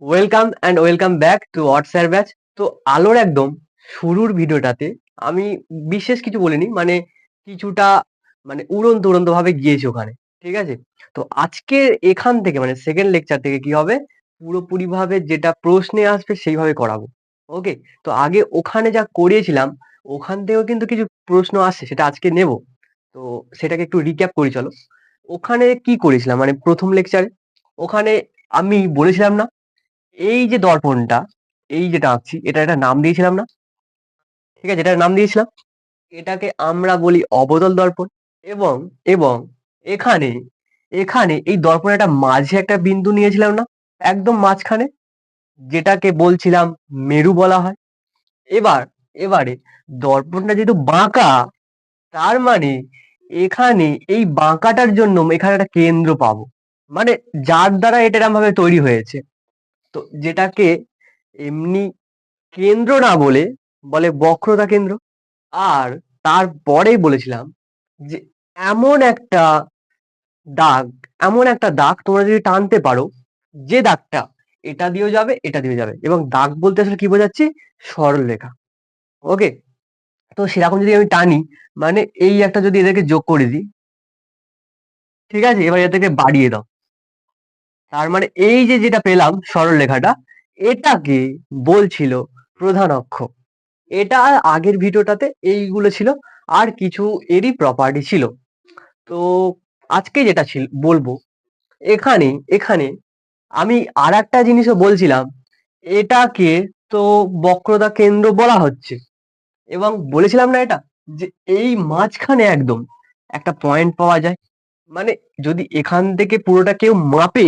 Welcome back to WhatsApp batch. তো আলোর একদম শুরুর ভিডিওটাতে আমি বিশেষ কিছু বলিনি, মানে কিছুটা মানে উড়ন্ত ভাবে গিয়েছি ওখানে। ঠিক আছে? তো আজকে এখান থেকে মানে সেকেন্ড লেকচার থেকে কি হবে, পুরোপুরি ভাবে যেটা প্রশ্নে আসবে সেইভাবে করাবো। ওকে? তো আগে ওখানে যা করিয়েছিলাম ওখান থেকেও কিন্তু কিছু প্রশ্ন আসছে, সেটা আজকে নেব। তো সেটাকে একটু রিক্যাপ করি চলো। ওখানে কি করেছিলাম মানে প্রথম লেকচারে ওখানে আমি বলেছিলাম না, এই যে দর্পণটা, এই যেটা আঁকছি এটার একটা নাম দিয়েছিলাম না? ঠিক আছে, এটার নাম দিয়েছিলাম। এটাকে আমরা বলি অবতল দর্পণ। এবং এবং এখানে এখানে এই দর্পণের একটা মাঝে একটা বিন্দু নিয়েছিলাম না, একদম মাঝখানে, যেটাকে বলছিলাম মেরু বলা হয়। এবার এবারে দর্পণটা যেহেতু বাঁকা, তার মানে এখানে এই বাঁকাটার জন্য এখানে একটা কেন্দ্র পাবো, মানে যার দ্বারা এটা এরম ভাবে তৈরি হয়েছে। তো যেটাকে এমনি কেন্দ্র না বলে বলে বক্রতা কেন্দ্র। আর তারপরেই বলেছিলাম যে এমন একটা দাগ, এমন একটা দাগ তোমরা যদি টানতে পারো, যে দাগটা এটা দিয়েও যাবে এটা দিয়েও যাবে, এবং দাগ বলতে আসলে কি বোঝাচ্ছি, সরলরেখা। ওকে? তো সেরকম যদি আমি টানি, মানে এই একটা যদি এদেরকে যোগ করে দিই, ঠিক আছে, এবার এদেরকে বাড়িয়ে দাও, তার মানে এই যে যেটা পেলাম সরলরেখাটা, এটাকে বলছিল প্রধান অক্ষ। এটা আগের ভিডিওটাতে এইগুলো ছিল, আর কিছু এরই প্রপার্টি ছিল। তো আজকে যেটা বলবো, এখানে এখানে আমি আর একটা জিনিসও বলছিলাম, এটাকে তো বক্রতা কেন্দ্র বলা হচ্ছে, এবং বলেছিলাম না এটা, যে এই মাঝখানে একদম একটা পয়েন্ট পাওয়া যায়। মানে যদি এখান থেকে পুরোটা কেউ মাপে,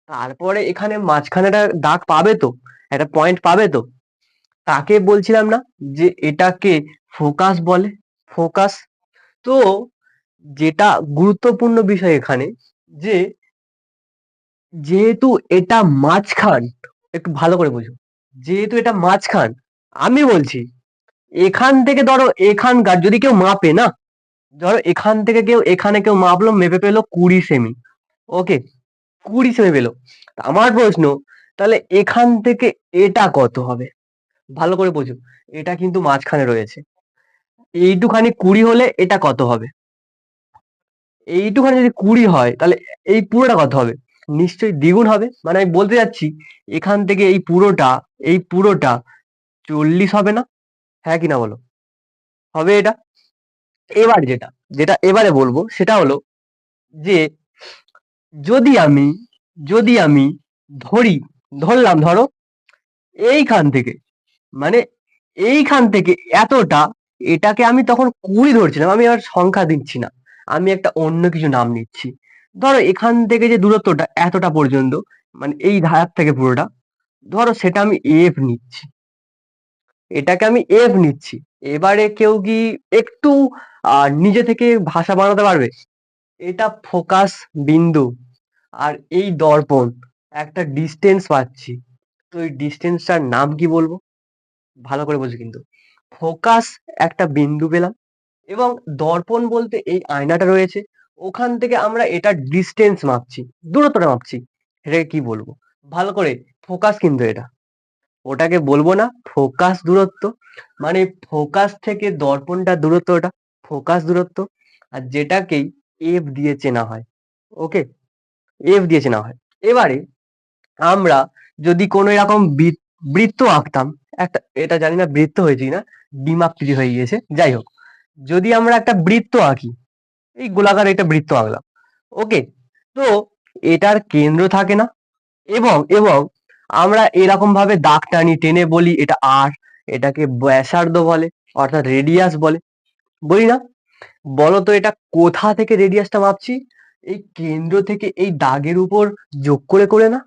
তারপরে এখানে মাঝখানে একটা দাগ পাবে, তো একটা পয়েন্ট পাবে, তো তাকে বলছিলাম না যে এটাকে ফোকাস বলে, ফোকাস। তো যেটা গুরুত্বপূর্ণ বিষয় এখানে, যে যেহেতু এটা মাঝখান, একটু ভালো করে বুঝো, যেহেতু এটা মাঝখান, আমি বলছি এখান থেকে ধরো এখানকার যদি কেউ মাপে না, ধরো এখান থেকে কেউ এখানে কেউ মাপলো, মেপে পেলো 20 সেমি। ওকে? 20 সেমি পেলো। তা আমার প্রশ্ন, তাহলে এখান থেকে এটা কত হবে? ভালো করে বোঝো, এটা কিন্তু মাঝখানে রয়েছে। এইটুখানি 20 হলে এটা কত হবে? এইটুখানি যদি 20 হয়, তাহলে এই পুরোটা কত হবে? নিশ্চয়ই দ্বিগুণ হবে। মানে আমি বলতে যাচ্ছি, এখান থেকে এই পুরোটা 40 হবে না? হ্যাঁ কি না বলো? হবে এটা? এবার যেটা যেটা এবারে বলবো সেটা হলো যে যদি আমি যদি আমি ধরি, ধরো এইখান থেকে, মানে এইখান থেকে এতটা, এটাকে আমি তখন 20 ধরছিলাম, আমি আর সংখ্যা দিচ্ছি না, আমি একটা অন্য কিছু নাম নিচ্ছি। ধরো এখান থেকে যে দূরত্বটা এতটা পর্যন্ত, মানে এই ধার থেকে পুরোটা, ধরো সেটা আমি এফ নিচ্ছি, এটাকে আমি এফ নিচ্ছি। এবারে কেউ কি একটু নিজে থেকে ভাষা বানাতে পারবে? এটা ফোকাস বিন্দু, আর এই দর্পণ একটা ডিস্টেন্স পাচ্ছি। তো এই ডিস্টেন্সটার নাম কি বলবো? ভালো করে বোঝো কিন্তু, ফোকাস একটা বিন্দু পেলাম, এবং দর্পণ বলতে এই আয়নাটা রয়েছে, ওখান থেকে আমরা এটা ডিস্টেন্স মাপছি, দূরত্বটা মাপছি। এটাকে কি বলবো? ভালো করে, ফোকাস কিন্তু এটা, ওটাকে বলবো না ফোকাস দূরত্ব, মানে ফোকাস থেকে দর্পণটা দূরত্বটা ফোকাস দূরত্ব, আর যেটাকেই এফ দিয়ে চেনা হয়। ওকে? এফ দিয়ে চেনা হয়। এবারে আমরা যদি কোনো এরকম বৃত্ত আঁকতাম, একটা, এটা জানি না বৃত্ত হয়েছে কিনা, দ্বিমাত্রিক হয়ে গিয়েছে, যাই হোক, যদি আমরা একটা বৃত্ত আঁকি, এই গোলাকার একটা বৃত্ত আঁকলাম। ওকে? তো এটার কেন্দ্র থাকে না, এবং আমরা এরকম ভাবে দাগ টানি, টেনে বলি এটা আর, এটাকে ব্যাসার্ধ বলে, অর্থাৎ রেডিয়াস বলে, বলি না? বলো তো এটা কোথা থেকে রেডিয়াসটা মাপছি? এই কেন্দ্র থেকে এই দাগের উপর যোগ করে করে না?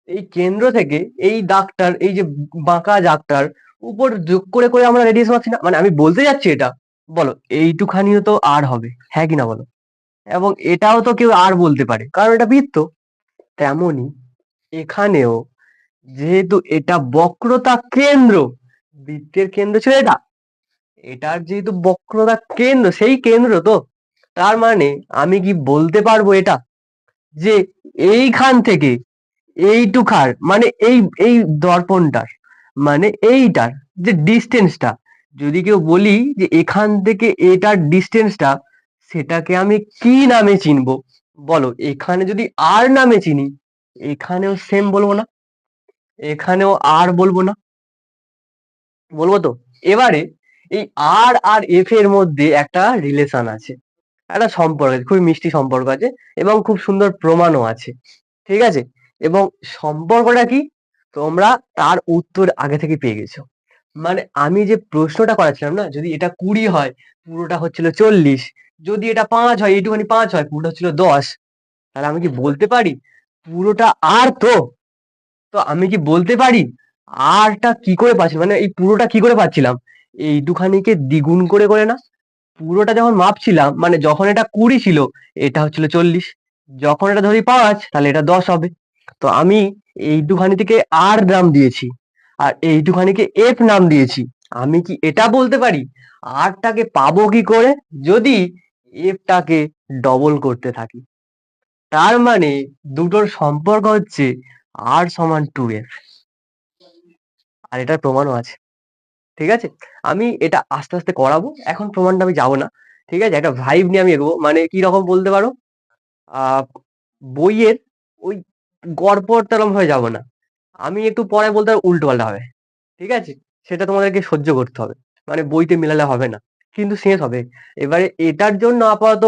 এই কেন্দ্র থেকে এই দাগটার, এই যে বাঁকা দাগটার উপর যোগ করে করে আমরা রেডিয়াস মাপছি না? মানে আমি বলতে যাচ্ছি এটা, বলো এইটুখানিও তো আর হবে, হ্যাঁ কি না বলো? এবং এটাও তো কেউ আর বলতে পারে, কারণ এটা বৃত্ত। তেমনই এখানেও, যেহেতু এটা বক্রতা কেন্দ্র, বৃত্তের কেন্দ্র ছিল এটা, এটার যেহেতু বক্রতা কেন্দ্র, সেই কেন্দ্র তো, তার মানে আমি কি বলতে পারবো এটা, যে এইখান থেকে এইটুখার মানে এই দর্পণটার মানে এইটার যে ডিস্টেন্সটা, যদি কেউ বলি যে এখান থেকে এটার ডিস্টেন্সটা, সেটাকে আমি কি নামে চিনবো বলো? এখানে যদি আর নামে চিনি, এখানেও সেম বলবো না? এখানেও আর বলবো না? বলবো তো। এবারে এই আর এফ এর মধ্যে একটা রিলেশন আছে, একটা সম্পর্ক আছে, খুবই মিষ্টি সম্পর্ক আছে এবং খুব সুন্দর প্রমাণও আছে। ঠিক আছে? এবং সম্পর্কটা কি? তোমরা তার উত্তর আগে থেকে পেয়ে গেছো। মানে আমি যে প্রশ্নটা করাচ্ছিলাম না, যদি এটা 20 হয়, পুরোটা হচ্ছিল 40, যদি এটা 5 হয়, এইটুখানি 5 হয়, পুরোটা হচ্ছিল 10, তাহলে আমি কি বলতে পারি পুরোটা আর তো? তো আমি কি বলতে পারি আরটা কি করে পাচ্ছি, মানে এই পুরোটা কি করে পাচ্ছিলাম? এইটুখানিকে দ্বিগুণ করে করে না? পুরোটা যখন মাপছিলাম, মানে যখন এটা 20 ছিল, এটা হচ্ছিল 40, যখন এটা ধরি 5, তাহলে এটা 10 হবে। তো আমি এইটুখানি থেকে আর নাম দিয়েছি আর এইটুখানিকে এফ নাম দিয়েছি। আমি কি এটা বলতে পারি আরটাকে পাবো কি করে যদি এফটাকে ডবল করতে থাকি? তার মানে দুটোর সম্পর্ক হচ্ছে আর সমান 2f। আর এটার প্রমাণও আছে। ঠিক আছে? আমি এটা আস্তে আস্তে করাবো, এখন প্রমাণটা আমি যাবো না। ঠিক আছে? একটা ভাইব নিয়ে আমি এগোবো, মানে কি রকম বলতে পারো, বইয়ের ওই গড়পড় তেরম হয়ে যাবো না, আমি একটু পরে বলতে পারবো উল্টো পাল্টা হবে। ঠিক আছে? সেটা তোমাদেরকে সহ্য করতে হবে, মানে বইতে মেলালে হবে না, কিন্তু শেষ হবে। এবারে এটার জন্য আপাতত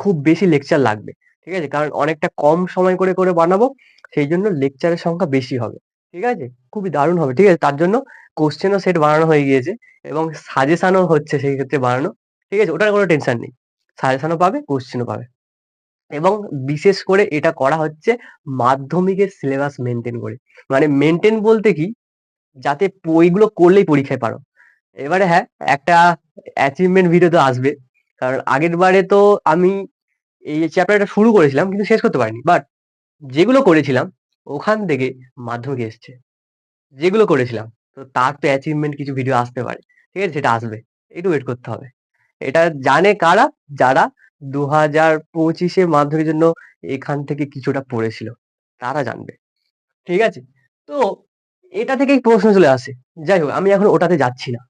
খুব বেশি লেকচার লাগবে। ঠিক আছে? কারণ অনেকটা কম সময় করে করে বানাবো, সেই জন্য লেকচারের সংখ্যা বেশি হবে। ঠিক আছে? খুবই দারুণ হবে। ঠিক আছে? তার জন্য কোশ্চেনও সেট বানানো হয়ে গিয়েছে এবং সাজেশনও হচ্ছে সেই ক্ষেত্রে বানানো। ঠিক আছে? ওটার কোনো টেনশন নেই, সাজেশনও পাবে, কোশ্চেনও পাবে। এবং বিশেষ করে এটা করা হচ্ছে মাধ্যমিকের সিলেবাস মেনটেন করে। মানে মেনটেন বলতে কি, যাতে ওইগুলো করলেই পরীক্ষায় পারো। এবারে হ্যাঁ, একটা অ্যাচিভমেন্ট ভিডিও তো আসবে, কারণ আগের বারে তো আমি এই চ্যাপ্টারটা শুরু করেছিলাম কিন্তু শেষ করতে পারিনি, বাট যেগুলো করেছিলাম ওখান থেকে মাধ্যমিক এসছে, যেগুলো করেছিলাম, তো তার তো অ্যাচিভমেন্ট কিছু ভিডিও আসতে পারে। ঠিক আছে? সেটা আসবে, একটু ওয়েট করতে হবে। এটা জানে কারা? যারা 2025-এ মাধ্যমিকের জন্য এখান থেকে কিছুটা পড়েছিল, তারা জানবে। ঠিক আছে? তো এটা থেকেই প্রশ্ন চলে আসে। যাই হোক, আমি এখন ওটাতে যাচ্ছি না।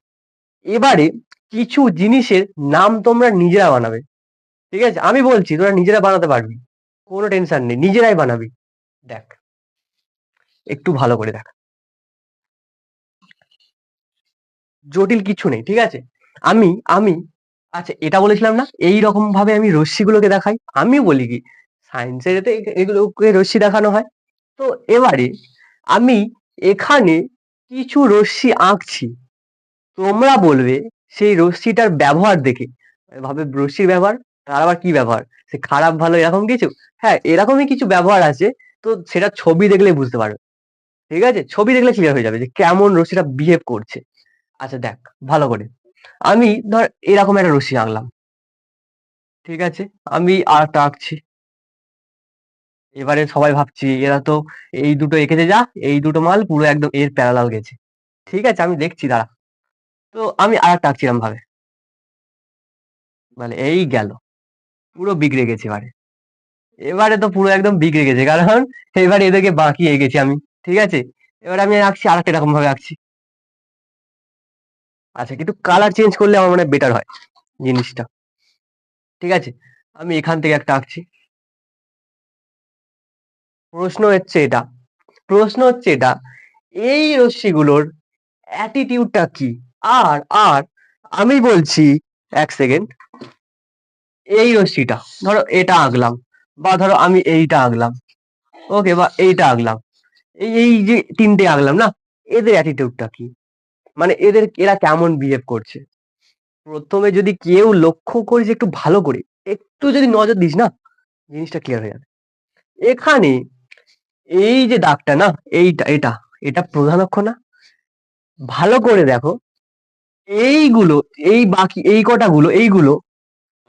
এবারে কিছু জিনিসের নাম তোমরা নিজেরা বানাবে। ঠিক আছে? আমি বলছি তোরা নিজেরা বানাতে পারবি, কোনো টেনশন নেই, নিজেরাই বানাবি। দেখ, একটু ভালো করে দেখ, জটিল কিছু নেই। ঠিক আছে? আমি আমি আচ্ছা, এটা বলেছিলাম না এই রকম ভাবে আমি রশ্মিগুলোকে দেখাই? আমি বলি কি, সায়েন্সের এতে এগুলোকে রশ্মি দেখানো হয়। তো এবারে আমি এখানে কিছু রশ্মি আঁকছি, তোমরা বলবে সেই রশ্মিটার ব্যবহার দেখে, ভাবে রশ্মির ব্যবহার, তার আবার কি ব্যবহার, সে খারাপ ভালো এরকম কিছু? হ্যাঁ, এরকমই কিছু ব্যবহার আছে। তো সেটা ছবি দেখলেই বুঝতে পারবে। ঠিক আছে? ছবি দেখলে ক্লিয়ার হয়ে যাবে যে কেমন রশ্মিটা বিহেভ করছে। আচ্ছা দেখ ভালো করে, আমি ধর এরকম একটা রশ্মি আঁকলাম। ঠিক আছে? আমি আরেকটা আঁকছি। এবারে সবাই ভাবছি এরা তো এই দুটো এঁকেছে, যা এই দুটো মাল পুরো একদম এর প্যারালাল গেছে। ঠিক আছে? আমি দেখছি, দাঁড়া। তো আমি আরেকটা আঁকছি এরম ভাবে, মানে এই গেল, পুরো বিগড়ে গেছে এবারে। এবারে তো পুরো একদম বিগড়ে গেছে, কারণ এবারে এদেরকে বাঁকিয়ে এঁকেছি আমি। ঠিক আছে? এবারে আমি আঁকছি আরেকটা এরকম ভাবে আঁকছি। আচ্ছা, কিন্তু কালার চেঞ্জ করলে আমার মনে হয় বেটার হয় জিনিসটা। ঠিক আছে? আমি এখান থেকে একটা আঁকছি। প্রশ্ন হচ্ছে এটা, প্রশ্ন হচ্ছে এটা, এই রশ্মিগুলোর অ্যাটিটিউডটা কি? আর আর আমি বলছি, এক সেকেন্ড, এই রশ্মিটা ধরো এটা আঁকলাম, বা ধরো আমি এইটা আঁকলাম, ওকে, বা এইটা আঁকলাম, এই যে তিনটে আঁকলাম না, এদের অ্যাটিটিউডটা কি? মানে এরা কেমন বিহেভ করছে? প্রথমে যদি কেউ লক্ষ্য করিস একটু ভালো করে, একটু যদি নজর দিস না, জিনিসটা ক্লিয়ার হয়ে যাবে। এখানে এই যে দাগটা না, এইটা এটা এটা প্রধান অক্ষ না? ভালো করে দেখো, এইগুলো, এই বাকি এই কটাগুলো, এইগুলো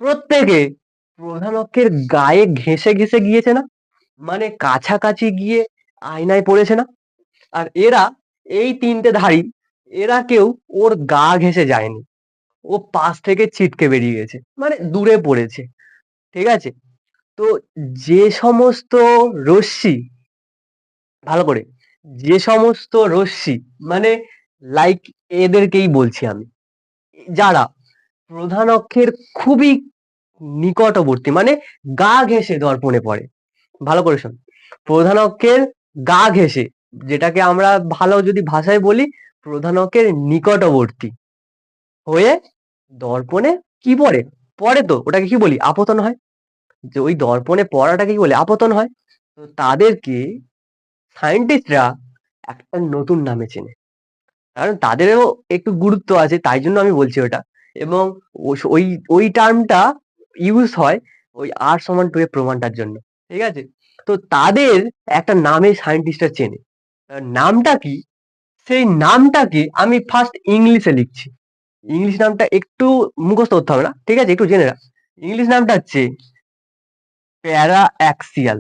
প্রত্যেকে প্রধান অক্ষের গায়ে ঘেঁষে ঘেঁষে গিয়েছে না? মানে কাছাকাছি গিয়ে আয়নায় পড়েছে না? আর এরা, এই তিনটে ধাড়ি, এরা কেউ ওর গা ঘেঁষে যায়নি, ও পাশ থেকে ছিটকে বেরিয়ে গেছে, মানে দূরে পড়েছে। ঠিক আছে? তো যে সমস্ত রশ্মি ভালো করে, যে সমস্ত রশ্মি মানে লাইক এদেরকেই বলছি আমি, যারা প্রধান অক্ষের খুবই নিকটবর্তী মানে গা ঘেঁষে দর্পণে পড়ে। ভালো করে শোন, প্রধান অক্ষের গা ঘেঁষে, যেটাকে আমরা ভালো যদি ভাষায় বলি প্রধান অক্ষের নিকটবর্তী হয়ে দর্পণে কি পড়ে, পড়ে তো ওটাকে কি বলি, আপতন হয়। যে ওই দর্পণে পড়াটাকে কি বলে, আপতন হয়। তো তাদেরকে সায়েন্টিস্টরা একটা নতুন নামে চেনে, কারণ তাদেরও একটু গুরুত্ব আছে, তাই জন্য আমি বলছি ওটা। এবং ওই ওই টার্মটা ইউজ হয় ওই আর সমান টু এর প্রমাণটার জন্য, ঠিক আছে। তো তাদের একটা নামে সায়েন্টিস্টরা চেনে, নামটা কি, সেই নামটাকে আমি ফার্স্ট ইংলিশে লিখছি। ইংলিশ নামটা একটু মুখস্থ করতে হবে না, ঠিক আছে, একটু জেনে রাখ। ইংলিশ নামটা হচ্ছে প্যারা অ্যাক্সিয়াল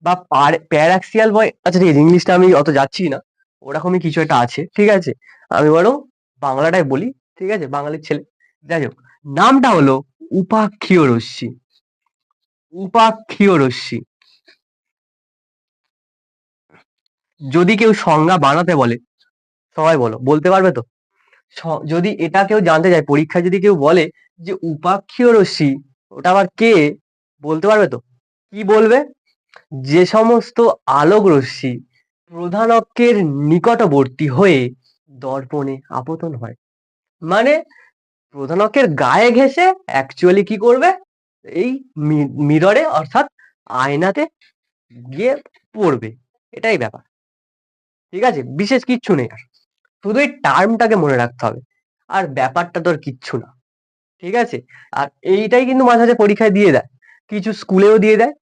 বা প্যারাক্সিয়াল বয়। আচ্ছা ঠিক আছে, ইংলিশটা আমি অত যাচ্ছি না, ওরকমই কিছু একটা আছে, ঠিক আছে। আমি বরং বাংলাটাই বলি, ঠিক আছে, বাঙালির ছেলে। যাই হোক, নামটা হলো উপাক্ষীয় রশ্মি। উপাক্ষীয় রশ্মি, যদি কেউ সংজ্ঞা বানাতে বলে, সবাই বলো, বলতে পারবে তো? যদি এটা কেউ জানতে চায় পরীক্ষায়, যদি কেউ বলে যে উপাক্ষীয় রশ্মি ওটা আবার কে, বলতে পারবে তো? কি বলবে? যে সমস্ত আলোক রশ্মি প্রধান অক্ষের নিকটবর্তী হয়ে দর্পণে আপতন হয়, মানে প্রধান অক্ষের গায়ে ঘেঁষে অ্যাকচুয়ালি কি করবে, এই মিররে অর্থাৎ আয়নাতে গিয়ে পড়বে, এটাই ব্যাপার, ঠিক আছে। বিশেষ কিচ্ছু নেই আর, শুধু এই টার্মটাকে মনে রাখতে হবে, আর ব্যাপারটা তো আর কিচ্ছু না, ঠিক আছে। আর এইটাই কিন্তু মাঝে মাঝে পরীক্ষায় দিয়ে দেয়, কিছু স্কুলেও দিয়ে দেয়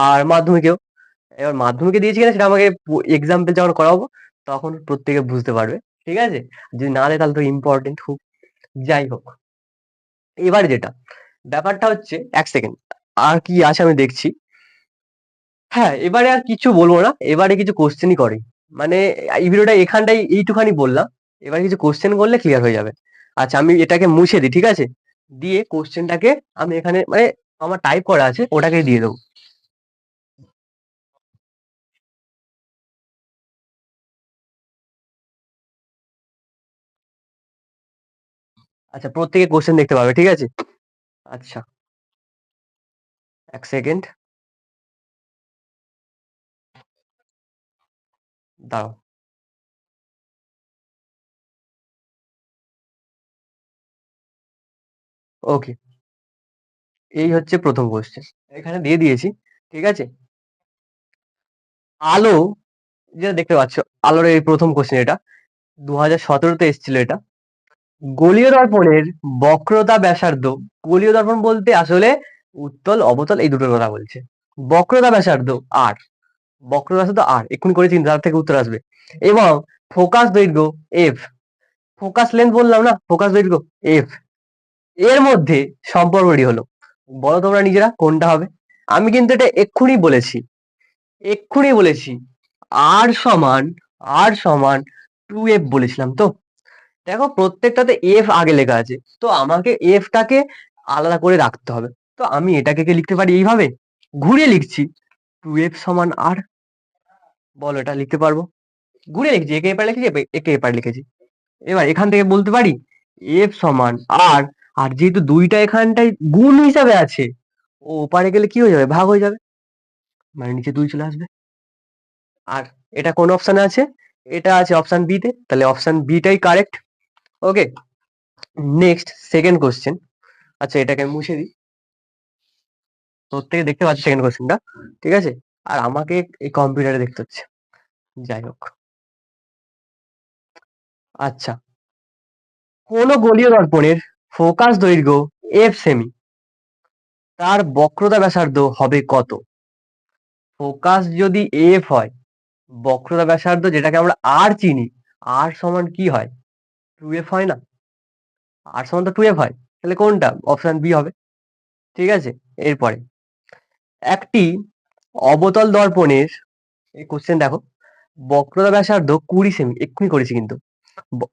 আর মাধ্যমিকেও। এবার মাধ্যমিকে দিয়েছি কিনা সেটা আমাকে এক্সাম্পল যখন করাবো তখন প্রত্যেকে বুঝতে পারবে, ঠিক আছে। যদি না দেয় তাহলে তো ইম্পর্টেন্ট খুব। যাই হোক, এবার যেটা ব্যাপারটা হচ্ছে, এক সেকেন্ড, আর কি আছে আমি দেখছি। হ্যাঁ, এবারে আর কিছু বলবো না, এবারে কিছু কোশ্চেনই করে, মানে এই ভিডিওটা এখানটাই এইটুখানি বললাম, এবার কিছু কোশ্চেন করলে ক্লিয়ার হয়ে যাবে। আচ্ছা আমি এটাকে মুছে দিই, ঠিক আছে, দিয়ে কোশ্চেনটাকে আমি এখানে মানে আমার টাইপ করা আছে ওটাকে দিয়ে দেবো। আচ্ছা প্রত্যেকে কোশ্চেন দেখতে পাবে, ঠিক আছে। আচ্ছা এক সেকেন্ড দাঁড়াও। ওকে, এই হচ্ছে প্রথম কোশ্চেন, এখানে দিয়ে দিয়েছি, ঠিক আছে। আলো, যেটা দেখতে পাচ্ছ, আলোর এই প্রথম কোশ্চেন, এটা 2017-তে এসেছিল এটা। গোলীয় দর্পণের বক্রতা ব্যাসার্ধ, গোলীয় দর্পণ বলতে আসলে উত্তল অবতল এই দুটোর কথা বলছে। বক্রতা ব্যাসার্ধ আর, বক্রতা ব্যাসার্ধ আর এক্ষুনি করেছি, তার থেকে উত্তর আসবে। এবং ফোকাস দৈর্ঘ্য এফ, ফোকাস লেন্থ বললাম না, ফোকাস দৈর্ঘ্য এফ, এর মধ্যে সম্পর্কটি হলো, বলো তোমরা নিজেরা কোনটা হবে। আমি কিন্তু এটা এক্ষুনি বলেছি, এক্ষুনি বলেছি, আর সমান, আর সমান 2f বলেছিলাম তো। দেখো প্রত্যেকটাতে এফ আগে লেখা আছে, তো আমাকে এফটাকে আলাদা করে রাখতে হবে। তো আমি এটাকে কি লিখতে পারি এইভাবে, ঘুরিয়ে লিখছি, 2f সমান আর, বলো এটা লিখতে পারবো? ঘুরিয়ে লিখছি, একে এপারে লিখেছি, একে এপারে লিখেছি। এবার এখান থেকে বলতে পারি এফ সমান আর, আর যেহেতু দুইটা এখানটায় গুণ হিসাবে আছে, ও ওপারে গেলে কি হয়ে যাবে, ভাগ হয়ে যাবে, মানে নিচে 2 চলে আসবে। আর এটা কোন অপশানে আছে, এটা আছে অপশান বি তে, তাহলে অপশান বিটাই কারেক্ট। ওকে, নেক্সট সেকেন্ড কোশ্চেন। আচ্ছা এটাকে আমি মুছে দিই, প্রত্যেকে দেখতে পাচ্ছি সেকেন্ড কোশ্চেনটা, ঠিক আছে। আর আমাকে এই কম্পিউটারে দেখতে হচ্ছে, যাই হোক। আচ্ছা, কোন গোলীয় দর্পণের ফোকাস দৈর্ঘ্য এফ সেমি, তার বক্রতা ব্যাসার্ধ হবে কত? ফোকাস যদি এফ হয়, বক্রতা ব্যাসার্ধ যেটাকে আমরা আর চিনি, আর সমান কি হয়, 2f হয় না, আর সমান তো 2f হয়, তাহলে কোনটা, অপশন বি হবে, ঠিক আছে। এরপরে একটি অবতল দর্পণের, এই কোশ্চেন দেখো, বক্রতা ব্যাসার্ধ 20 সেমি, এক্ষুনি করেছি কিন্তু,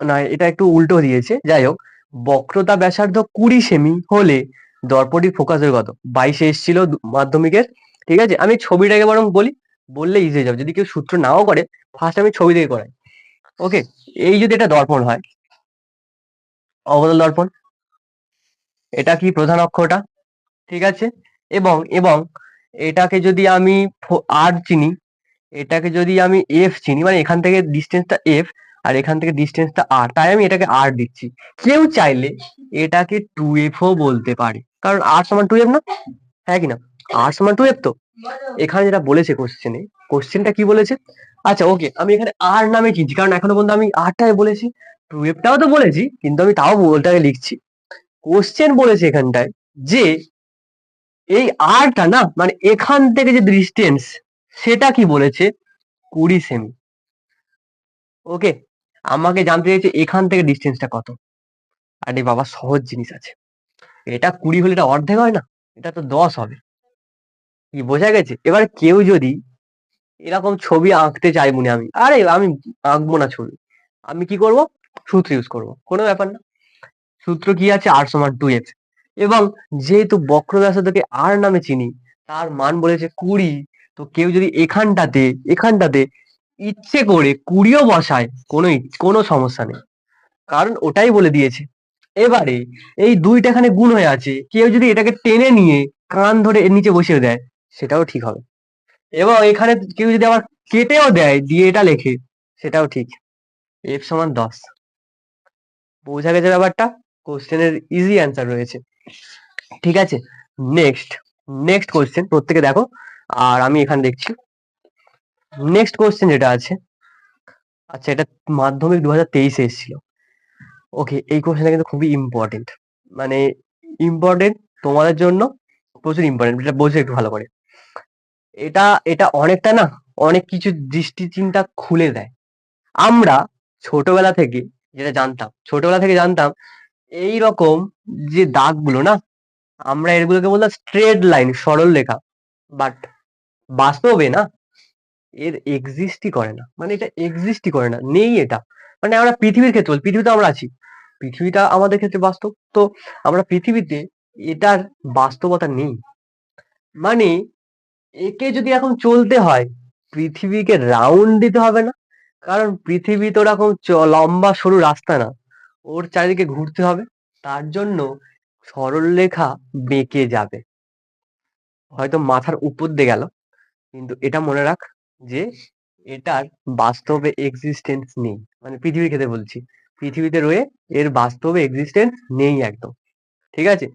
না এটা একটু উল্টো দিয়েছে, যাই হোক, বক্রতা ব্যাসার্ধ 20 সেমি হলে দর্পণটির ফোকাস দৈর্ঘ্য কত? 22-এ এসেছিল মাধ্যমিকের, ঠিক আছে। আমি ছবিটাকে বরং বলি, বললে ইজি হয়ে যাবে। যদি কেউ সূত্র নাও করে, ফার্স্ট আমি ছবি দিয়ে করাই। ওকে, এই যদি এটা দর্পণ হয়, অবতল দর্পণ, এটা কি প্রধান অক্ষটা, ঠিক আছে। এবং এবং এটাকে যদি আমি আর চিনি, এটাকে যদি আমি এফ চিনি, মানে এখান থেকে ডিস্টেন্সটা এফ আর এখান থেকে ডিস্টেন্সটা আর, তাই আমি এটাকে আর দিচ্ছি। কেউ চাইলে এটাকে 2f ও বলতে পারে, কারণ আর সমান 2f না, হ্যাঁ কি না? আর সমান 2f। তো এখানে যেটা বলেছে কোশ্চেনে, কোশ্চেনটা কি বলেছে, আচ্ছা ওকে, আমি এখানে আর নামে চিনছি, কারণ এখনো পর্যন্ত আমি আরটাই বলেছি, 2f টাও তো বলেছি, কিন্তু আমি তাও ওটাকে লিখছি। কোশ্চেন বলেছে এখানটায় যে এই আরটা না, মানে এখান থেকে যে ডিস্টেন্স, সেটা কি বলেছে, 20 সেমি। ওকে, আমাকে জানতে চাইছে এখান থেকে ডিস্টেন্সটা কত। আরে বাবা, সহজ জিনিস আছে, এটা 20 হলে এটা অর্ধেক হয় না, এটা তো 10 হবে। কি বোঝা গেছে? এবার কেউ যদি এরকম ছবি আঁকতে চাই মনে, আমি আরে আমি আঁকবো না ছবি, আমি কি করব, সূত্র ইউজ করব, কোনো ব্যাপার না। সূত্র কি আছে, আর সমান 2f। এবং যেহেতু বক্রব্যাসার্ধকে আর নামে চিনি, তার মান বলেছে 20, তো কেউ যদি এখানটাতে ইচ্ছে করে 20ও বসায়, কোনো সমস্যা নেই, কারণ ওটাই বলে দিয়েছে। এবারে এই দুইটা এখানে গুণ হয়ে আছে, কেউ যদি এটাকে টেনে নিয়ে কান ধরে এর নিচে বসিয়ে দেয়, সেটাও ঠিক হবে। এবং এখানে কেউ যদি আবার কেটেও দেয় দিয়ে এটা লেখে, সেটাও ঠিক। এফ সমান 10। বোঝা গেছে ব্যাপারটা? কোশ্চেনের ইজি অ্যান্সার রয়েছে, ঠিক আছে। নেক্সট নেক্সট কোশ্চেন প্রত্যেকে দেখো, আর আমি এখানে দেখছি। নেক্সট কোশ্চেন যেটা আছে, আচ্ছা এটা মাধ্যমিক 2023 এ এসেছিল। ওকে, এই কোশ্চেনটা কিন্তু খুবই ইম্পর্টেন্ট, মানে ইম্পর্টেন্ট তোমাদের জন্য, প্রচুর ইম্পর্টেন্ট, এটা বোঝো একটু ভালো করে। এটা এটা অনেকটা না, অনেক কিছু দৃষ্টি চিন্তা খুলে দেয়। আমরা ছোটবেলা থেকে জানতাম এই রকম যে দাগগুলো না, আমরা এগুলোকে বলতাম স্ট্রেট লাইন, সরল রেখা। বাট বাস্তবে না, এর এক্সিস্টই করে না, মানে এটা এক্সিস্টই করে না, নেই এটা। মানে আমরা পৃথিবীর ক্ষেত্রে পৃথিবীতে আমরা আছি, পৃথিবীটা আমাদের ক্ষেত্রে বাস্তব, তো আমরা পৃথিবীতে এটার বাস্তবতা নেই। মানে একে যদি এখন চলতে হয়, পৃথিবীকে রাউন্ড দিতে হবে না, কারণ পৃথিবী তো ওরকম লম্বা সরু রাস্তা না, ওর চারিদিকে ঘুরতে হবে, তার জন্য সরলরেখা বেঁকে যাবে। হয়তো মাথার উপর দিয়ে গেল, কিন্তু এটা মনে রাখ যে এটার বাস্তবে এক্সিস্টেন্স নেই, মানে পৃথিবীর ক্ষেত্রে বলছি, পৃথিবীতে রয়ে এর বাস্তবে এক্সিস্টেন্স নেই একদম, ঠিক আছে।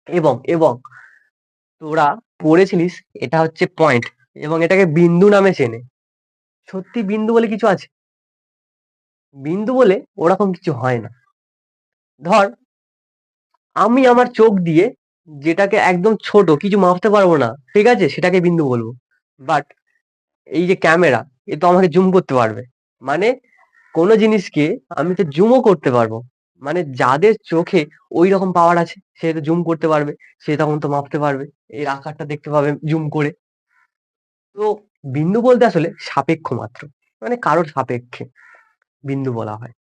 এবং এবং তোরা পড়েছিলিস এটা হচ্ছে পয়েন্ট, এবং এটাকে বিন্দু নামে চেনে। সত্যি বিন্দু বলে কিছু আছে? বিন্দু বলে ওরকম কিছু হয় না। ধর আমি আমার চোখ দিয়ে যেটাকে একদম ছোট কিছু মাপতে পারবো না, ঠিক আছে, সেটাকে বিন্দু বলবো। বাট এই যে ক্যামেরা, এ তো আমাকে জুম করতে পারবে, মানে কোনো জিনিসকে আমি তো জুমও করতে পারবো। মানে যাদের চোখে ওই রকম পাওয়ার আছে, সে তো জুম করতে পারবে, সে তখন তো মাপতে পারবে, এর আকারটা দেখতে পাবে জুম করে। তো বিন্দু বলতে আসলে সাপেক্ষ মাত্র, মানে কারোর সাপেক্ষে বিন্দু বলা হয়,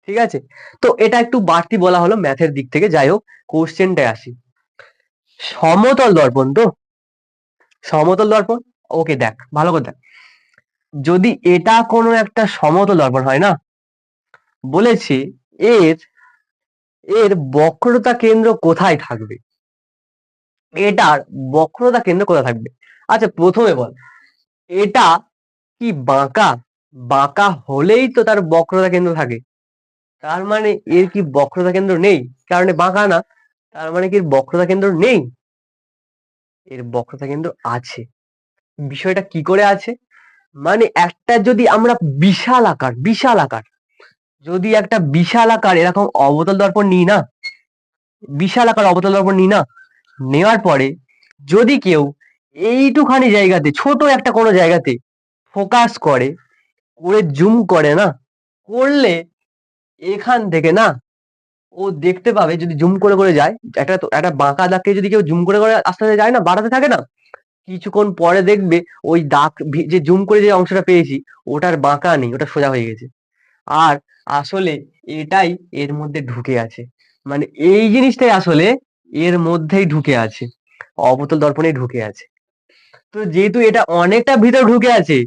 ঠিক আছে। তো এটা একটু বাড়তি বলা হলো ম্যাথের দিক থেকে, যাই হোক কোশ্চেনটায় আসি। সমতল দর্পণ তো, সমতল দর্পণ, ওকে দেখ ভালো করে দেখ, যদি এটা কোনো একটা সমতল দর্পণ হয় না, বলেছে এর এর বক্রতা কেন্দ্র কোথায় থাকবে, এটার বক্রতা কেন্দ্র কোথায় থাকবে। আচ্ছা প্রথমে বল, এটা কি বাঁকা? বাঁকা হলেই তো তার বক্রতা কেন্দ্র থাকে, তার মানে এর কি বক্রতা কেন্দ্র নেই, কারণে বাঁকা না, তার মানে কি এর বক্রতা কেন্দ্র নেই? এর বক্রতা কেন্দ্র আছে। বিষয়টা কি করে আছে, মানে একটা যদি আমরা বিশাল আকার যদি একটা বিশাল আকার এরকম অবতল দর্পণ নিই না, বিশাল আকার অবতল দর্পণ নিই না, নেওয়ার পরে যদি কেউ এইটুখানি জায়গাতে, ছোট একটা কোনো জায়গাতে ফোকাস করে, করে জুম করে না, করলে এখান থেকে না ও দেখতে পাবে, যদি জুম করে করে যায়, একটা বাঁকা দাগকে যদি কেউ জুম করে করে আস্তে আস্তে যায় না, বাড়াতে থাকে না, কিছুক্ষণ পরে দেখবে ওই দাগ যে জুম করে যে অংশটা পেয়েছি, ওটার বাঁকা নেই, ওটা সোজা হয়ে গেছে। আর আসলে এটাই এর মধ্যে ঢুকে আছে, মানে এই জিনিসটাই আসলে এর মধ্যেই ঢুকে আছে, অবতল দর্পণে ঢুকে আছে। তো যেহেতু এটা অনেকটা ভিতরে ঢুকে আছে,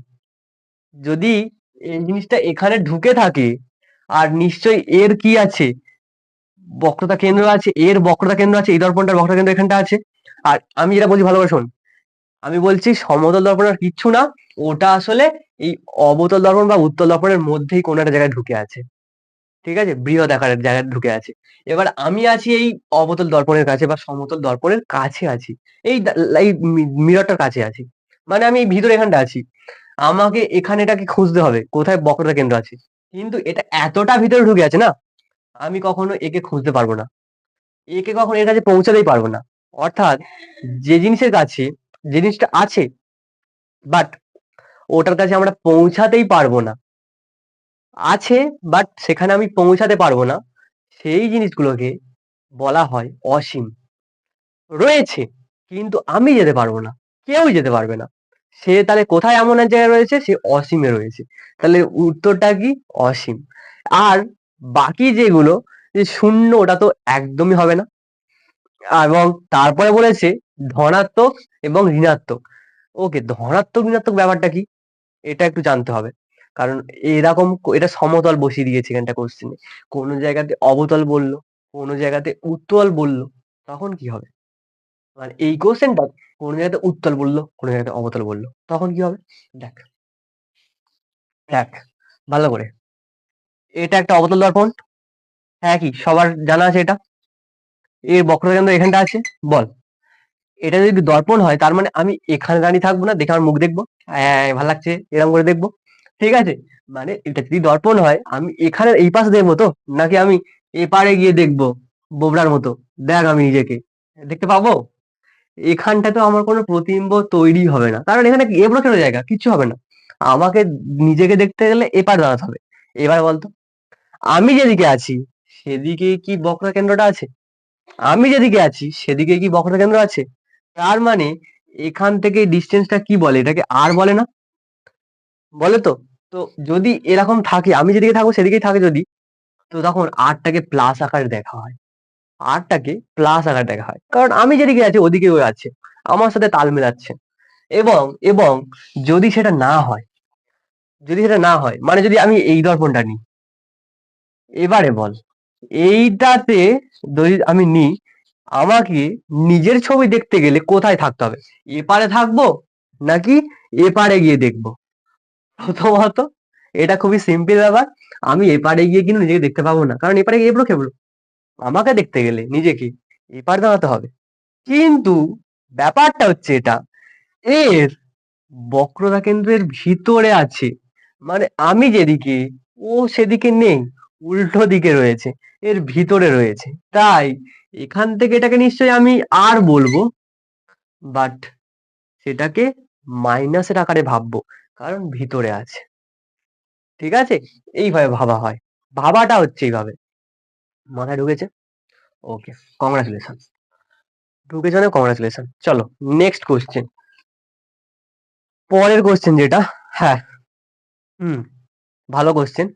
যদি এই জিনিসটা এখানে ঢুকে থাকে, আর নিশ্চয়ই এর কি আছে, বক্রতা কেন্দ্র আছে, এর বক্রতা কেন্দ্র আছে, এই দর্পণটার বক্রতা কেন্দ্র এখানটা আছে। আর আমি যেটা বলছি ভালো করে শোন, আমি বলছি সমতল দর্পণ আর কিচ্ছু না, ওটা আসলে এই অবতল দর্পণ বা উত্তল দর্পণের মধ্যেই কোনো একটা জায়গায় ঢুকে আছে, ঠিক আছে, বৃহৎ আকারের জায়গায় ঢুকে আছে। এবার আমি আছি এই অবতল দর্পণের কাছে বা সমতল দর্পণের কাছে আছি, এই মিররটার কাছে আছি, মানে আমি এই ভিতরে এখানটা আছি। আমাকে এখানে এটাকে খুঁজতে হবে কোথায় বক্রতা কেন্দ্র আছে, কিন্তু এটা এতটা ভিতরে ঢুকে আছে না, আমি কখনো একে খুঁজতে পারবো না, একে কখনো এর কাছে পৌঁছাতেই পারবো না। অর্থাৎ যে জিনিসের কাছে যে জিনিসটা আছে, বাট ওটার কাছে আমরা পৌঁছাতেই পারবো না, আছে বাট সেখানে আমি পৌঁছাতে পারবো না, সেই জিনিসগুলোকে বলা হয় অসীম। রয়েছে কিন্তু আমি যেতে পারবো না, কেউই যেতে পারবে না। সে তাহলে কোথায় এমন এক জায়গায় রয়েছে, সে অসীমে রয়েছে। তাহলে উত্তরটা কি? অসীম। আর বাকি যেগুলো, যে শূন্য, ওটা তো একদমই হবে না। এবং তারপরে বলেছে ধনাত্মক এবং ঋণাত্মক। ওকে, ধনাত্মক ঋণাত্মক ব্যাপারটা কি এটা একটু জানতে হবে, কারণ এরকম এটা সমতল বসিয়ে দিয়েছে এখানটা কোশ্চেনে, কোনো জায়গাতে অবতল বললো, কোনো জায়গাতে উত্তল বললো, তখন কি হবে? মানে এই কোশ্চেনটা কোনো জায়গাতে উত্তল বললো, কোনো জায়গাতে অবতল বললো, তখন কি হবে? দেখ, দেখ ভালো করে, এটা একটা অবতল দর্পণ, হ্যাঁ কি সবার জানা আছে এটা? এর বক্রতা কেন্দ্র এখানটা আছে, বল। এটা যদি দর্পণ হয় তার মানে আমি এখানে দাঁড়িয়ে থাকবো না, দেখে আমার মুখ দেখবো, হ্যাঁ ভালো লাগছে এরকম করে দেখবো, ঠিক আছে। মানে এটা যদি দর্পণ হয়, আমি এখানে এই পাশে দেখবো তো, নাকি আমি এপারে গিয়ে দেখবো বোবরার মতো, দেখ আমি নিজেকে দেখতে পাবো? এখানটা তো আমার কোনো প্রতিবিম্ব তৈরি হবে না, কারণ এখানে এবড়ো খেবড়ো জায়গা, কিচ্ছু হবে না। আমাকে নিজেকে দেখতে গেলে এপার দাঁড়াতে হবে। এবার বলতো, আমি যেদিকে আছি সেদিকে কি বক্রতা কেন্দ্রটা আছে? আমি যেদিকে আছি সেদিকে কি বক্রতা কেন্দ্র আছে? তার মানে এখান থেকে ডিস্টেন্সটা কি বলে, এটাকে আর বলে না, বলে তো? তো যদি এরকম থাকে, আমি যেদিকে থাকবো সেদিকেই থাকে যদি, তো তখন আরটাকে প্লাস আকারে দেখা হয়, আরটাকে প্লাস আকারে দেখা হয়, কারণ আমি যেদিকে আছি ওদিকে ও আছে, আমার সাথে তাল মেলাচ্ছে। এবং এবং যদি সেটা না হয়, যদি সেটা না হয়, মানে যদি আমি এই দর্পণটা নিই, এবারে বল, এইটাতে যদি আমি নিই, আমাকে নিজের ছবি দেখতে গেলে কোথায় থাকতে হবে? এপারে থাকবো নাকি এপারে গিয়ে দেখবো? প্রথমত এটা খুবই সিম্পল ব্যাপার, আমি এপারে গিয়ে কিন্তু নিজেকে দেখতে পাবো না, কারণ এপারে গিয়ে এবড়ো খেবড়ো, আমাকে দেখতে গেলে নিজেকে এপারে দাঁড়াতে হবে। কিন্তু ব্যাপারটা হচ্ছে এটা, এর বক্রতা কেন্দ্রের ভিতরে আছে, মানে আমি যেদিকে, ও সেদিকে নেই, উল্টো দিকে রয়েছে, এর ভিতরে রয়েছে, তাই এখান থেকে এটাকে নিশ্চয়ই আমি আর বলবো, বাট সেটাকে মাইনাসের আকারে ভাববো, কারণ ভিতরে আছে, ঠিক আছে। এইভাবে ভাবা হয়, ভাবাটা হচ্ছে এইভাবে, মাথায় ঢুকেছে? ওকে, কংগ্রাচুলেশন, ঢুকেছে মানে কংগ্রাচুলেশন। চলো নেক্সট কোশ্চেন, পরের কোশ্চেন যেটা, হ্যাঁ, হুম, ভালো কোশ্চেন।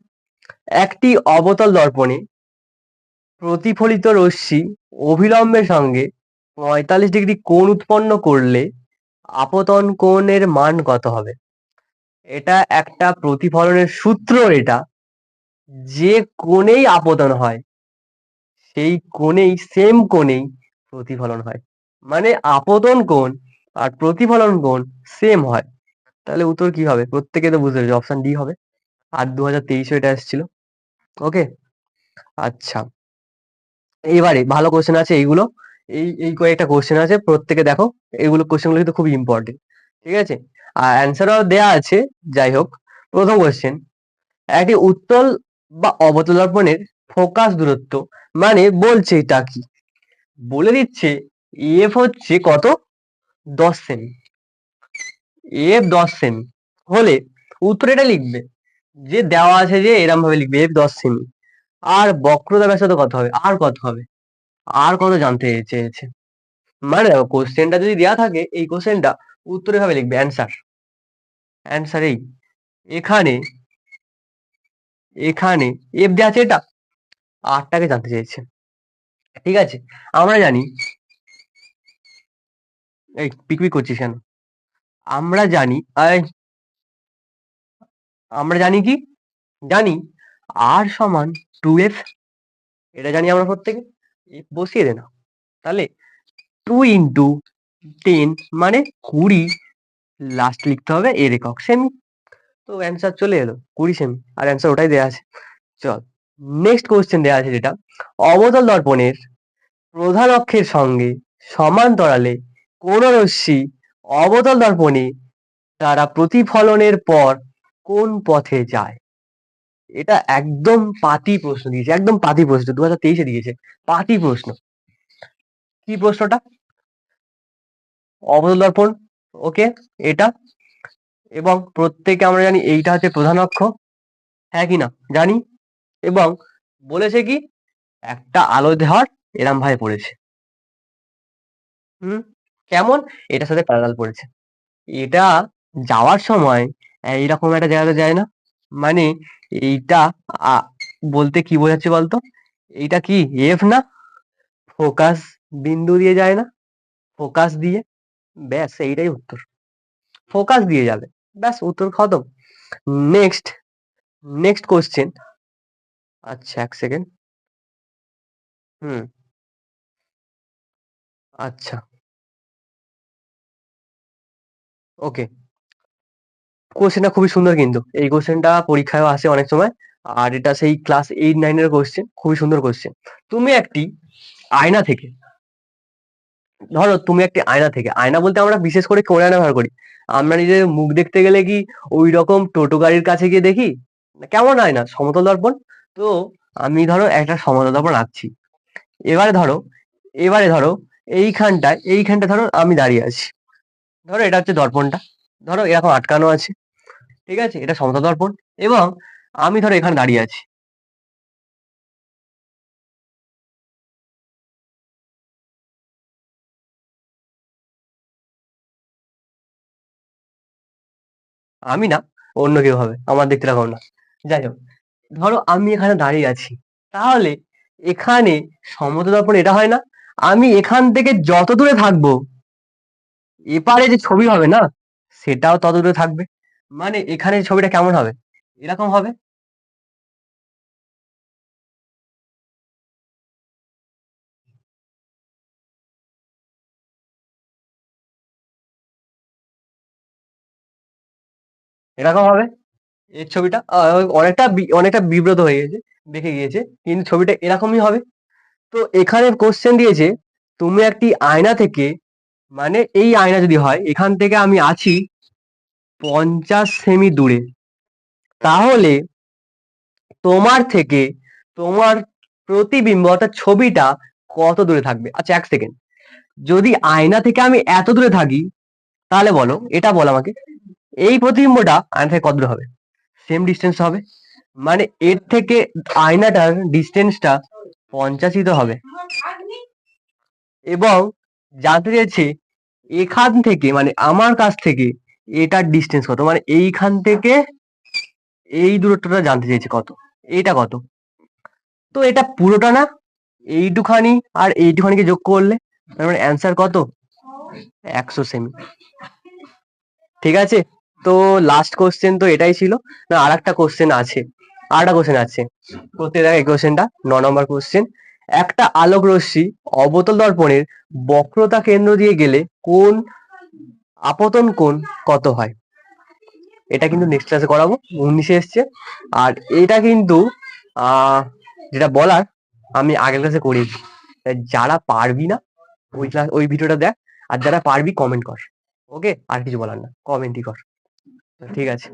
একটি অবতল দর্পণে প্রতিফলিত রশ্মি অভিলম্বের সঙ্গে 45 ডিগ্রি কোণ উৎপন্ন করলে আপতন কোণের মান কত হবে? এটা একটা প্রতিফলনের সূত্র, এটা যে কোণেই আপতন হয় সেই কোণেই, সেম কোণেই প্রতিফলন হয়, মানে আপতন কোণ আর প্রতিফলন কোণ সেম হয়। তাহলে উত্তর কি হবে? প্রত্যেকে তো বুঝতে পেরেছে, অপশন ডি হবে। আর 2023 এটা এসেছিল। ওকে, আচ্ছা, এবারে ভালো কোশ্চেন আছে এইগুলো, এই এই কয়েকটা কোশ্চেন আছে, প্রত্যেকে দেখো, এগুলো কোশ্চেনগুলো কিন্তু খুব ইম্পর্টেন্ট, ঠিক আছে, আর অ্যান্সারও দেয়া আছে। যাই হোক, প্রথম কোশ্চেন, একটি উত্তল বা অবতল দর্পণের ফোকাস দূরত্ব, মানে বলছে এটা কি, বলে দিচ্ছে এফ হচ্ছে কত, 10 সেমি, এফ 10 সেমি হলে উত্তর এটা লিখবে, যে দেওয়া আছে যে এরম ভাবে লিখবে এফ 10 সেমি, আর বক্রতা ব্যাসার্ধ কত হবে, আর কত হবে, আর কত জানতে চেয়েছে। মানে দেখো, কোশ্চেনটা যদি দেওয়া থাকে, এই কোশ্চেনটা উত্তরে ভাবে লিখবে, অ্যান্সার, অ্যান্সার এই এখানে, এখানে এফ দেওয়া আছে, এটা আরটাকে জানতে চেয়েছে, ঠিক আছে। আমরা জানি, এই পিকপিক করছিস কেন? আমরা জানি আমরা জানি কি জানি আর সমান 2f, এটা জানি আমরা প্রত্যেকে। বসিয়ে দে না তাহলে 2 ইন্টু 10 মানে 20, লাস্ট লিখতে হবে এর একক সেমি। তো অ্যান্সার চলে এলো 20 সেমি, আর অ্যান্সার ওটাই দেওয়া আছে। চল নেক্সট কোশ্চেন দেওয়া আছে যেটা, অবতল দর্পণের প্রধান অক্ষের সঙ্গে সমান্তরালে কোন রশ্মি অবতল দর্পণে তারা প্রতিফলনের পর কোন পথে যায়? এটা একদম পাতি প্রশ্ন দিয়েছে, একদম পাতি প্রশ্ন, 2023-এ দিয়েছে পাতি প্রশ্ন। কি প্রশ্নটা? অবতল দর্পণ, ওকে, এটা, এবং প্রত্যেকে আমরা জানি এইটা হচ্ছে প্রধান অক্ষ, হ্যাঁ কি না জানি, এবং বলেছে কি একটা আলো দেওয়ার এরম ভাবে পড়েছে। হুম, কেমন? এটার সাথে প্যারালাল পড়েছে। এটা যাওয়ার সময় এইরকম একটা জায়গাতে যায় না, মানে এইটা বলতে কি বোঝাচ্ছে বলতো? এইটা কি এফ না? ফোকাস বিন্দু দিয়ে যায় না? ফোকাস দিয়ে, ব্যাস এইটাই উত্তর। ফোকাস দিয়ে যাবে, ব্যাস উত্তর খতম। Next next question. আচ্ছা এক সেকেন্ড। হুম, আচ্ছা, ওকে। কোশ্চেনটা খুবই সুন্দর, কিন্তু এই কোশ্চেনটা পরীক্ষায় আসে অনেক সময়, আর এটা সেই ক্লাস 8-9 এর কোশ্চেন, খুবই সুন্দর কোশ্চেন। তুমি একটি আয়না থেকে, ধরো তুমি একটি আয়না থেকে, আয়না বলতে আমরা বিশেষ করে কোন আয়না ব্যবহার করি? আমরা নিজের মুখ দেখতে গেলে কি ওই রকম টোটো গাড়ির কাছে গিয়ে দেখি? কেমন আয়না? সমতল দর্পণ। তো আমি ধরো একটা সমতল দর্পণ আঁকছি। এবারে ধরো এইখানটা ধরো আমি দাঁড়িয়ে আছি। ধরো এটা হচ্ছে দর্পণটা, ধরো এরকম আটকানো আছে, ঠিক আছে, এটা সমতল দর্পণ, এবং আমি ধরো এখানে দাঁড়িয়ে আছি। আমি না, অন্য কেউ হবে, আমার দেখতে রাখো না। যাই হোক, ধরো আমি এখানে দাঁড়িয়ে আছি, তাহলে এখানে সমতল দর্পণ এটা হয় না? আমি এখান থেকে যত দূরে থাকবো, এপারে যে ছবি হবে না, সেটাও তত দূরে থাকবে। মানে এখানে ছবিটা কেমন হবে? এরকম হবে। এরকম হবে এর ছবিটা। অনেকটা বিব্রত হয়ে গেছে, দেখে গিয়েছে, কিন্তু ছবিটা এরকমই হবে। তো এখানে কোশ্চেন দিয়েছে, তুমি একটি আয়না থেকে, মানে এই আয়না যদি হয়, এখান থেকে আমি আছি 50 সেমি দূরে, তাহলে তোমার থেকে তোমার প্রতিবিম্ব অর্থাৎ ছবিটা কত দূরে থাকবে? আচ্ছা এক সেকেন্ড, যদি আয়না থেকে আমি এত দূরে থাকি, তাহলে বলো, এটা বল আমাকে, এই প্রতিবিম্বটা আয়না থেকে কত দূরে হবে? সেম ডিস্টেন্স হবে, মানে এর থেকে আয়নাটার ডিস্টেন্সটা 50-ই তো হবে। এবং জানতে চেয়েছে এখান থেকে, মানে আমার কাছ থেকে এটার ডিস্টেন্স কত, মানে এইখান থেকে এই দূরত্বটা জানতে চেয়েছে কত, এইটা কত। তো এটা পুরোটা না, এইটুখানি আর এইটুখানিকে যোগ করলে তার মানে অ্যান্সার কত? 100 সেমি। ঠিক আছে, তো লাস্ট কোশ্চেন তো এটাই ছিল না? আর একটা কোশ্চেন আছে করতে দেখ। এই কোশ্চেনটা 9 নম্বর কোশ্চেন। একটা আলোক রশ্মি অবতল দর্পণের বক্রতা কেন্দ্র দিয়ে গেলে কোন আপতন কোণ কত হয়? এটা কিন্তু নেক্সট ক্লাসে করাবো, 19-এ এসছে। আর এটা কিন্তু যেটা বলার, আমি আগের ক্লাসে করিয়েছি। যারা পারবি না ওই ভিডিওটা দেখ, আর যারা পারবি কমেন্ট কর। ওকে, আর কিছু বলার না, কমেন্টই কর। ঠিক আছে।